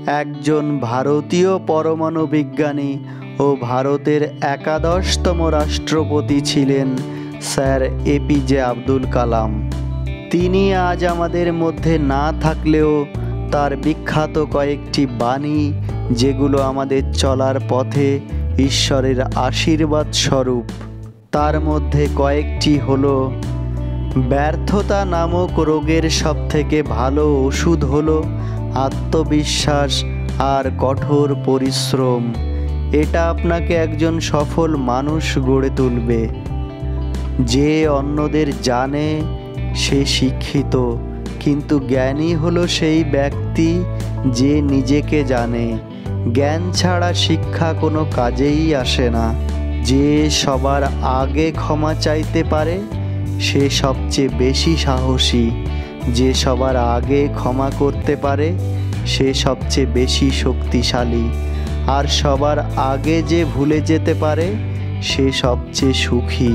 একজন ভারতীয় পরমাণু বিজ্ঞানী ও ভারতের 11তম রাষ্ট্রপতি ছিলেন স্যার এপিজে আব্দুল কালাম। তিনি আজ আমাদের মধ্যে না থাকলেও তার বিখ্যাত কয়েকটি বাণী, যেগুলো আমাদের চলার পথে ঈশ্বরের আশীর্বাদ স্বরূপ, তার মধ্যে কয়েকটি হলো, ব্যর্থতা নামক রোগের সবথেকে ভালো ওষুধ হলো আত্মবিশ্বাস আর কঠোর পরিশ্রম। এটা আপনাকে একজন সফল মানুষ গড়ে তুলবে। যে অন্যদের জানে সে শিক্ষিত, কিন্তু জ্ঞানী হলো সেই ব্যক্তি যে নিজেকে জানে। জ্ঞান ছাড়া শিক্ষা কোনো কাজেই আসে না। যে সবার আগে ক্ষমা চাইতে পারে সে সবচেয়ে বেশি সাহসী। যে সবার আগে ক্ষমা করতে পারে সে সবচেয়ে বেশি শক্তিশালী। আর সবার আগে যে ভুলে যেতে পারে সে সবচেয়ে সুখী।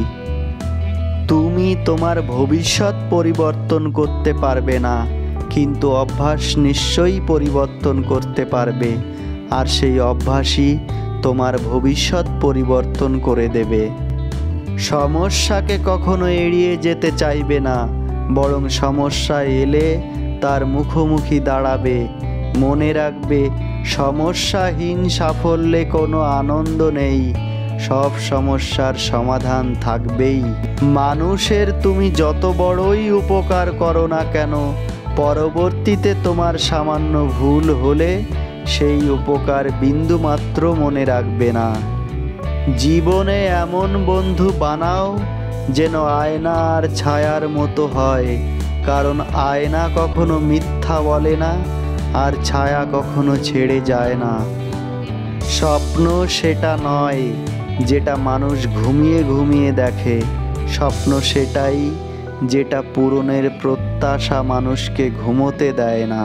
তুমি তোমার ভবিষ্যৎ পরিবর্তন করতে পারবে না, কিন্তু অভ্যাস নিশ্চয়ই পরিবর্তন করতে পারবে। আর সেই অভ্যাসই তোমার ভবিষ্যৎ পরিবর্তন করে দেবে। সমস্যাকে কখনো এড়িয়ে যেতে চাইবে না, বরং সমস্যা এলে তার মুখোমুখি দাঁড়াবে। মনে রাখবে, সমস্যাহীন সাফল্যে কোনো আনন্দ নেই। সব সমস্যার সমাধান থাকবেই। মানুষের তুমি যত বড়ই উপকার করো না কেন, পরবর্তীতে তোমার সামান্য ভুল হলে সেই উপকার বিন্দুমাত্র মনে রাখবে না। জীবনে এমন বন্ধু বানাও যেন আয়না আর ছায়ার মতো হয়, কারণ আয়না কখনো মিথ্যা বলে না আর ছায়া কখনো ছেড়ে যায় না। স্বপ্ন সেটা নয় যেটা মানুষ ঘুমিয়ে ঘুমিয়ে দেখে, স্বপ্ন সেটাই যেটা পূরণের প্রত্যাশা মানুষকে ঘুমোতে দেয় না।